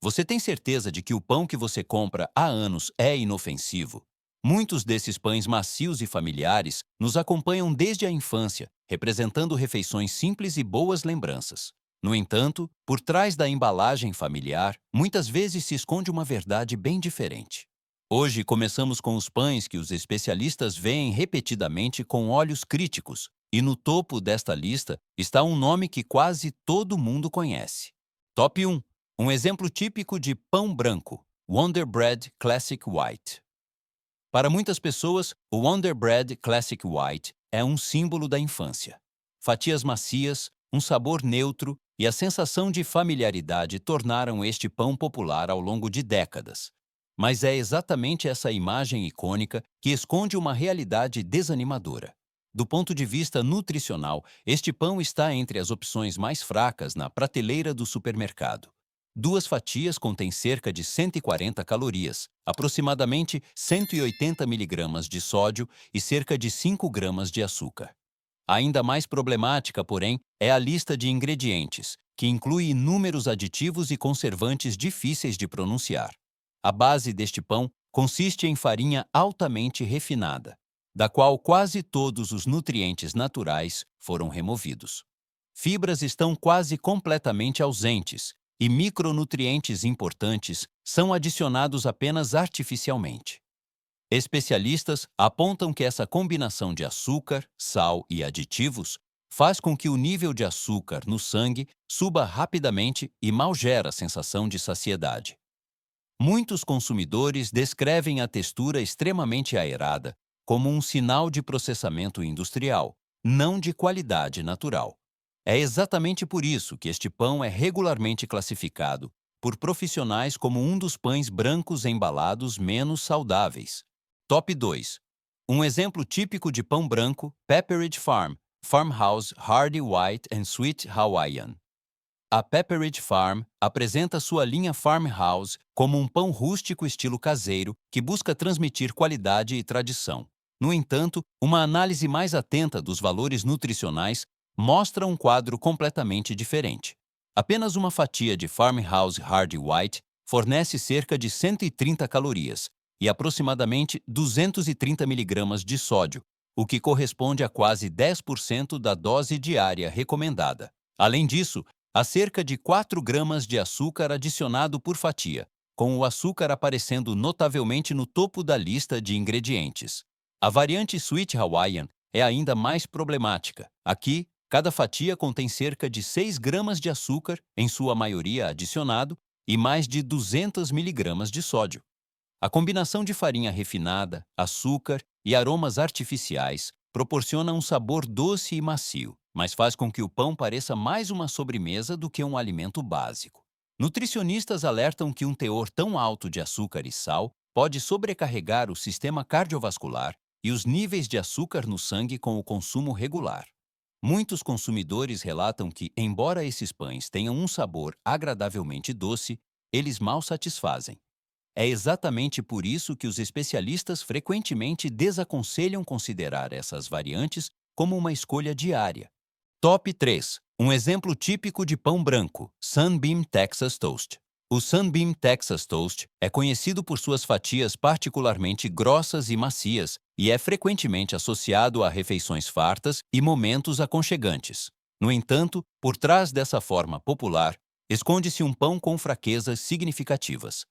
Você tem certeza de que o pão que você compra há anos é inofensivo? Muitos desses pães macios e familiares nos acompanham desde a infância, representando refeições simples e boas lembranças. No entanto, por trás da embalagem familiar, muitas vezes se esconde uma verdade bem diferente. Hoje começamos com os pães que os especialistas veem repetidamente com olhos críticos, e no topo desta lista está um nome que quase todo mundo conhece. Top 1. Um exemplo típico de pão branco, Wonder Bread Classic White. Para muitas pessoas, o Wonder Bread Classic White é um símbolo da infância. Fatias macias, um sabor neutro e a sensação de familiaridade tornaram este pão popular ao longo de décadas. Mas é exatamente essa imagem icônica que esconde uma realidade desanimadora. Do ponto de vista nutricional, este pão está entre as opções mais fracas na prateleira do supermercado. Duas fatias contêm cerca de 140 calorias, aproximadamente 180 miligramas de sódio e cerca de 5 gramas de açúcar. Ainda mais problemática, porém, é a lista de ingredientes, que inclui inúmeros aditivos e conservantes difíceis de pronunciar. A base deste pão consiste em farinha altamente refinada, da qual quase todos os nutrientes naturais foram removidos. Fibras estão quase completamente ausentes e micronutrientes importantes são adicionados apenas artificialmente. Especialistas apontam que essa combinação de açúcar, sal e aditivos faz com que o nível de açúcar no sangue suba rapidamente e mal gera a sensação de saciedade. Muitos consumidores descrevem a textura extremamente aerada como um sinal de processamento industrial, não de qualidade natural. É exatamente por isso que este pão é regularmente classificado por profissionais como um dos pães brancos embalados menos saudáveis. Top 2. Um exemplo típico de pão branco, Pepperidge Farm, Farmhouse Hardy White and Sweet Hawaiian. A Pepperidge Farm apresenta sua linha Farmhouse como um pão rústico estilo caseiro que busca transmitir qualidade e tradição. No entanto, uma análise mais atenta dos valores nutricionais mostra um quadro completamente diferente. Apenas uma fatia de Farmhouse Hardy White fornece cerca de 130 calorias e aproximadamente 230 miligramas de sódio, o que corresponde a quase 10% da dose diária recomendada. Além disso, há cerca de 4 gramas de açúcar adicionado por fatia, com o açúcar aparecendo notavelmente no topo da lista de ingredientes. A variante Sweet Hawaiian é ainda mais problemática. Aqui, cada fatia contém cerca de 6 gramas de açúcar, em sua maioria adicionado, e mais de 200 miligramas de sódio. A combinação de farinha refinada, açúcar e aromas artificiais proporciona um sabor doce e macio, mas faz com que o pão pareça mais uma sobremesa do que um alimento básico. Nutricionistas alertam que um teor tão alto de açúcar e sal pode sobrecarregar o sistema cardiovascular e os níveis de açúcar no sangue com o consumo regular. Muitos consumidores relatam que, embora esses pães tenham um sabor agradavelmente doce, eles mal satisfazem. É exatamente por isso que os especialistas frequentemente desaconselham considerar essas variantes como uma escolha diária. Top 3. Um exemplo típico de pão branco, Sunbeam Texas Toast. O Sunbeam Texas Toast é conhecido por suas fatias particularmente grossas e macias e é frequentemente associado a refeições fartas e momentos aconchegantes. No entanto, por trás dessa forma popular, esconde-se um pão com fraquezas significativas.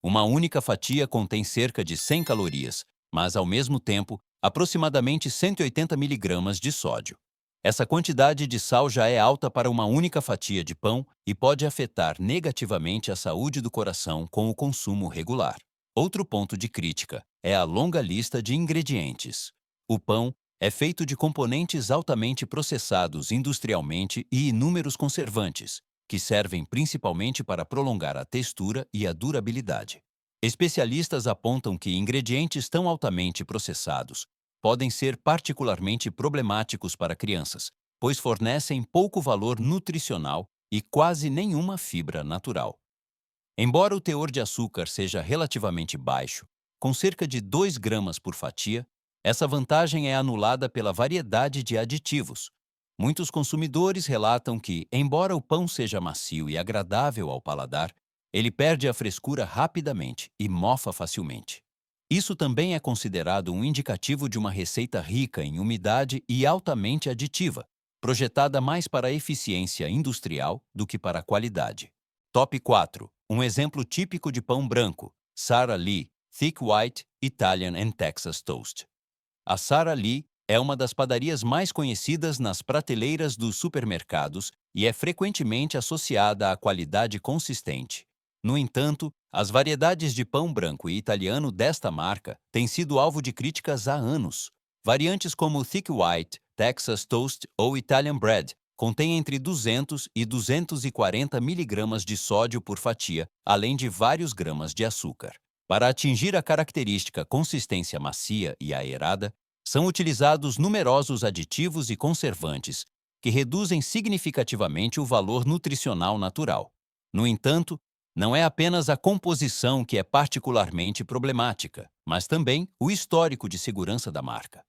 Uma única fatia contém cerca de 100 calorias, mas, ao mesmo tempo, aproximadamente 180 miligramas de sódio. Essa quantidade de sal já é alta para uma única fatia de pão e pode afetar negativamente a saúde do coração com o consumo regular. Outro ponto de crítica é a longa lista de ingredientes. O pão é feito de componentes altamente processados industrialmente e inúmeros conservantes, que servem principalmente para prolongar a textura e a durabilidade. Especialistas apontam que ingredientes tão altamente processados podem ser particularmente problemáticos para crianças, pois fornecem pouco valor nutricional e quase nenhuma fibra natural. Embora o teor de açúcar seja relativamente baixo, com cerca de 2 gramas por fatia, essa vantagem é anulada pela variedade de aditivos. Muitos consumidores relatam que, embora o pão seja macio e agradável ao paladar, ele perde a frescura rapidamente e mofa facilmente. Isso também é considerado um indicativo de uma receita rica em umidade e altamente aditiva, projetada mais para a eficiência industrial do que para a qualidade. Top 4. Um exemplo típico de pão branco, Sara Lee, Thick White Italian and Texas Toast. A Sara Lee é uma das padarias mais conhecidas nas prateleiras dos supermercados e é frequentemente associada à qualidade consistente. No entanto, as variedades de pão branco e italiano desta marca têm sido alvo de críticas há anos. Variantes como Thick White, Texas Toast ou Italian Bread contêm entre 200 e 240 miligramas de sódio por fatia, além de vários gramas de açúcar. Para atingir a característica consistência macia e aerada, são utilizados numerosos aditivos e conservantes que reduzem significativamente o valor nutricional natural. No entanto, não é apenas a composição que é particularmente problemática, mas também o histórico de segurança da marca.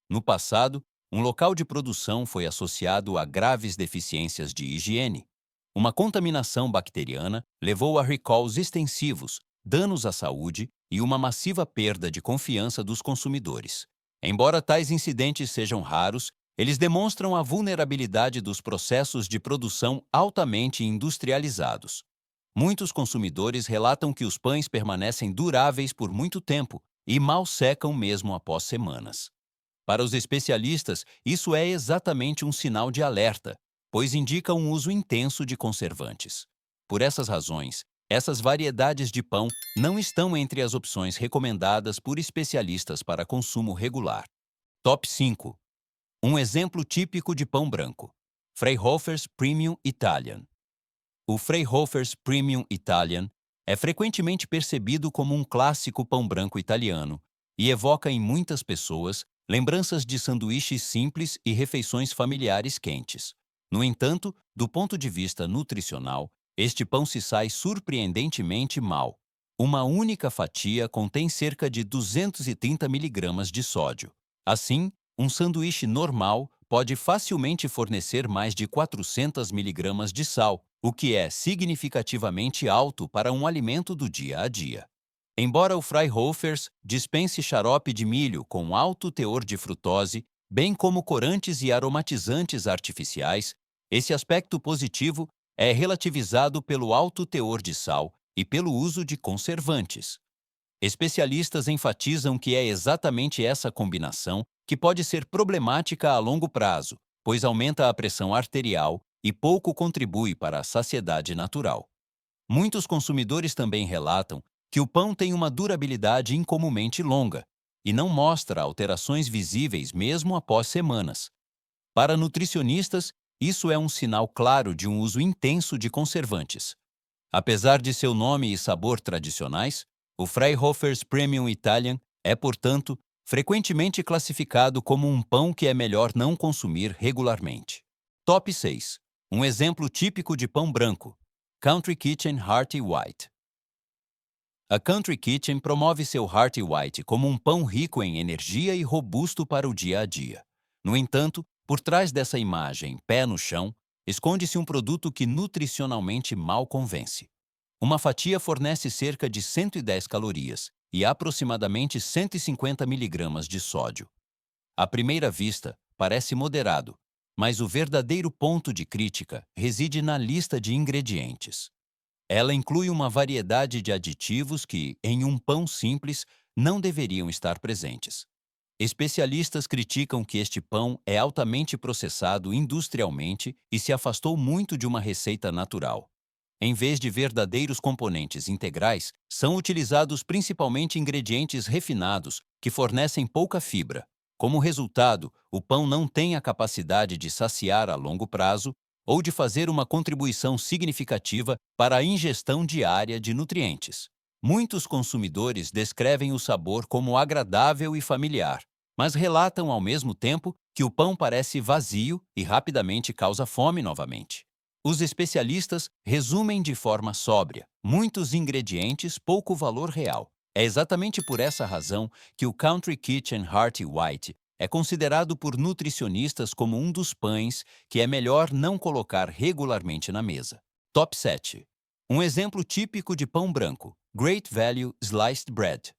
No passado, um local de produção foi associado a graves deficiências de higiene. Uma contaminação bacteriana levou a recalls extensivos, danos à saúde e uma massiva perda de confiança dos consumidores. Embora tais incidentes sejam raros, eles demonstram a vulnerabilidade dos processos de produção altamente industrializados. Muitos consumidores relatam que os pães permanecem duráveis por muito tempo e mal secam mesmo após semanas. Para os especialistas, isso é exatamente um sinal de alerta, pois indica um uso intenso de conservantes. Por essas razões, essas variedades de pão não estão entre as opções recomendadas por especialistas para consumo regular. Top 5. Um exemplo típico de pão branco. Freyhofer's Premium Italian. O Freyhofer's Premium Italian é frequentemente percebido como um clássico pão branco italiano e evoca em muitas pessoas lembranças de sanduíches simples e refeições familiares quentes. No entanto, do ponto de vista nutricional, este pão se sai surpreendentemente mal. Uma única fatia contém cerca de 230 miligramas de sódio. Assim, um sanduíche normal pode facilmente fornecer mais de 400 miligramas de sal, o que é significativamente alto para um alimento do dia a dia. Embora o Freyhofer's dispense xarope de milho com alto teor de frutose, bem como corantes e aromatizantes artificiais, esse aspecto positivo é relativizado pelo alto teor de sal e pelo uso de conservantes. Especialistas enfatizam que é exatamente essa combinação que pode ser problemática a longo prazo, pois aumenta a pressão arterial e pouco contribui para a saciedade natural. Muitos consumidores também relatam que o pão tem uma durabilidade incomumente longa e não mostra alterações visíveis mesmo após semanas. Para nutricionistas, isso é um sinal claro de um uso intenso de conservantes. Apesar de seu nome e sabor tradicionais, o Freyhofer's Premium Italian é, portanto, frequentemente classificado como um pão que é melhor não consumir regularmente. Top 6. Um exemplo típico de pão branco. Country Kitchen Hearty White. A Country Kitchen promove seu Hearty White como um pão rico em energia e robusto para o dia a dia. No entanto, por trás dessa imagem pé no chão, esconde-se um produto que nutricionalmente mal convence. Uma fatia fornece cerca de 110 calorias e aproximadamente 150 miligramas de sódio. À primeira vista, parece moderado, mas o verdadeiro ponto de crítica reside na lista de ingredientes. Ela inclui uma variedade de aditivos que, em um pão simples, não deveriam estar presentes. Especialistas criticam que este pão é altamente processado industrialmente e se afastou muito de uma receita natural. Em vez de verdadeiros componentes integrais, são utilizados principalmente ingredientes refinados que fornecem pouca fibra. Como resultado, o pão não tem a capacidade de saciar a longo prazo ou de fazer uma contribuição significativa para a ingestão diária de nutrientes. Muitos consumidores descrevem o sabor como agradável e familiar, mas relatam ao mesmo tempo que o pão parece vazio e rapidamente causa fome novamente. Os especialistas resumem de forma sóbria: muitos ingredientes, pouco valor real. É exatamente por essa razão que o Country Kitchen Hearty White é considerado por nutricionistas como um dos pães que é melhor não colocar regularmente na mesa. Top 7. Um exemplo típico de pão branco, Great Value Sliced Bread.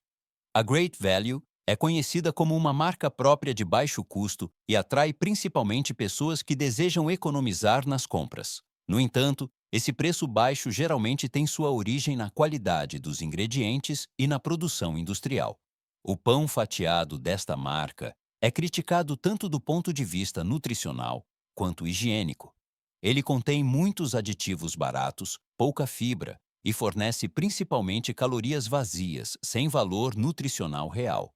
A Great Value é conhecida como uma marca própria de baixo custo e atrai principalmente pessoas que desejam economizar nas compras. No entanto, esse preço baixo geralmente tem sua origem na qualidade dos ingredientes e na produção industrial. O pão fatiado desta marca é criticado tanto do ponto de vista nutricional quanto higiênico. Ele contém muitos aditivos baratos, pouca fibra e fornece principalmente calorias vazias, sem valor nutricional real.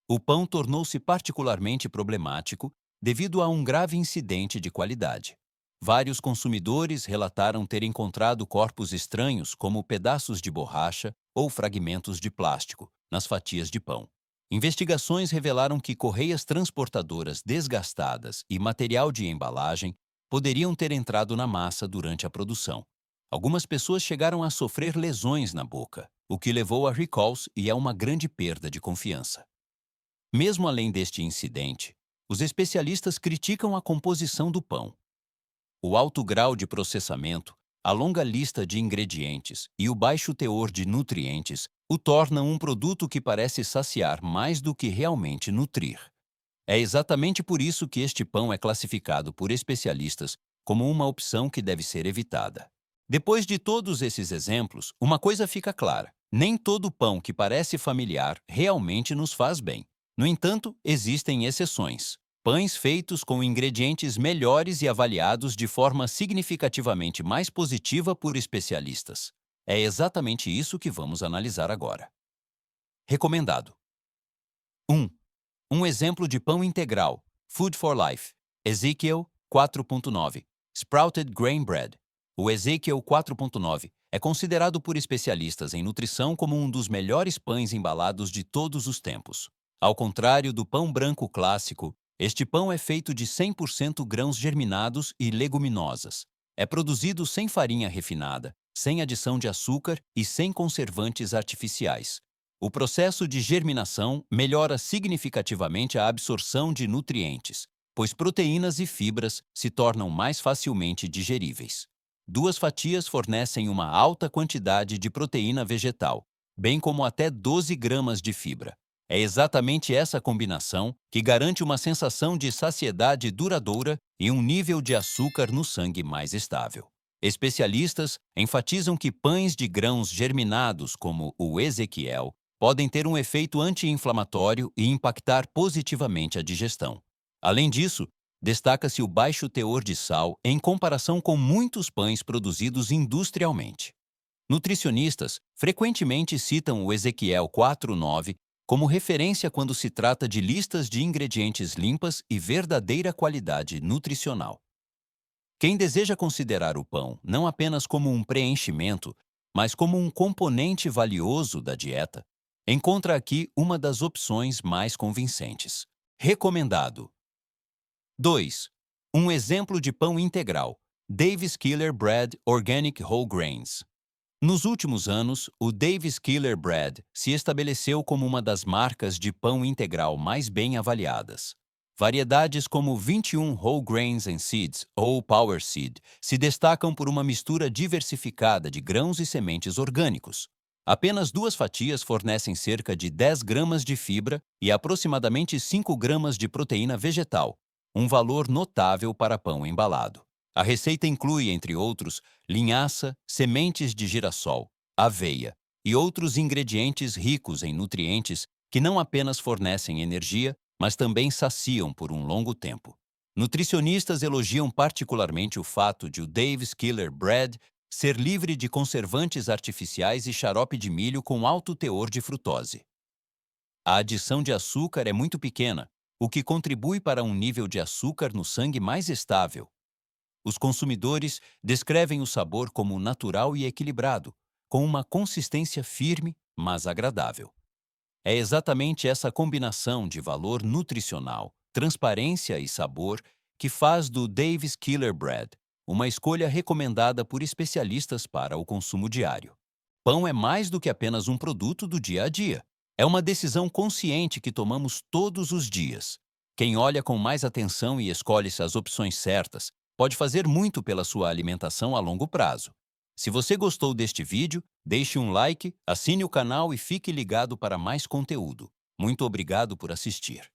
O pão tornou-se particularmente problemático devido a um grave incidente de qualidade. Vários consumidores relataram ter encontrado corpos estranhos, como pedaços de borracha ou fragmentos de plástico, nas fatias de pão. Investigações revelaram que correias transportadoras desgastadas e material de embalagem poderiam ter entrado na massa durante a produção. Algumas pessoas chegaram a sofrer lesões na boca, o que levou a recalls e a uma grande perda de confiança. Mesmo além deste incidente, os especialistas criticam a composição do pão. O alto grau de processamento, a longa lista de ingredientes e o baixo teor de nutrientes o tornam um produto que parece saciar mais do que realmente nutrir. É exatamente por isso que este pão é classificado por especialistas como uma opção que deve ser evitada. Depois de todos esses exemplos, uma coisa fica clara: nem todo pão que parece familiar realmente nos faz bem. No entanto, existem exceções. Pães feitos com ingredientes melhores e avaliados de forma significativamente mais positiva por especialistas. É exatamente isso que vamos analisar agora. Recomendado. 1. Um exemplo de pão integral, Food for Life, Ezekiel 4.9, Sprouted Grain Bread. O Ezekiel 4.9 é considerado por especialistas em nutrição como um dos melhores pães embalados de todos os tempos. Ao contrário do pão branco clássico, este pão é feito de 100% grãos germinados e leguminosas. É produzido sem farinha refinada, sem adição de açúcar e sem conservantes artificiais. O processo de germinação melhora significativamente a absorção de nutrientes, pois proteínas e fibras se tornam mais facilmente digeríveis. 2 fatias fornecem uma alta quantidade de proteína vegetal, bem como até 12 gramas de fibra. É exatamente essa combinação que garante uma sensação de saciedade duradoura e um nível de açúcar no sangue mais estável. Especialistas enfatizam que pães de grãos germinados, como o Ezequiel, podem ter um efeito anti-inflamatório e impactar positivamente a digestão. Além disso, destaca-se o baixo teor de sal em comparação com muitos pães produzidos industrialmente. Nutricionistas frequentemente citam o Ezequiel 4.9 como referência quando se trata de listas de ingredientes limpas e verdadeira qualidade nutricional. Quem deseja considerar o pão não apenas como um preenchimento, mas como um componente valioso da dieta, encontra aqui uma das opções mais convincentes. Recomendado. 2. Um exemplo de pão integral, Davis Killer Bread Organic Whole Grains. Nos últimos anos, o Davis Killer Bread se estabeleceu como uma das marcas de pão integral mais bem avaliadas. Variedades como 21 Whole Grains and Seeds ou Power Seed se destacam por uma mistura diversificada de grãos e sementes orgânicos. Apenas 2 fatias fornecem cerca de 10 gramas de fibra e aproximadamente 5 gramas de proteína vegetal, um valor notável para pão embalado. A receita inclui, entre outros, linhaça, sementes de girassol, aveia e outros ingredientes ricos em nutrientes que não apenas fornecem energia, mas também saciam por um longo tempo. Nutricionistas elogiam particularmente o fato de o Davis Killer Bread ser livre de conservantes artificiais e xarope de milho com alto teor de frutose. A adição de açúcar é muito pequena, o que contribui para um nível de açúcar no sangue mais estável. Os consumidores descrevem o sabor como natural e equilibrado, com uma consistência firme, mas agradável. É exatamente essa combinação de valor nutricional, transparência e sabor que faz do Davis Killer Bread uma escolha recomendada por especialistas para o consumo diário. Pão é mais do que apenas um produto do dia a dia. É uma decisão consciente que tomamos todos os dias. Quem olha com mais atenção e escolhe as opções certas pode fazer muito pela sua alimentação a longo prazo. Se você gostou deste vídeo, deixe um like, assine o canal e fique ligado para mais conteúdo. Muito obrigado por assistir.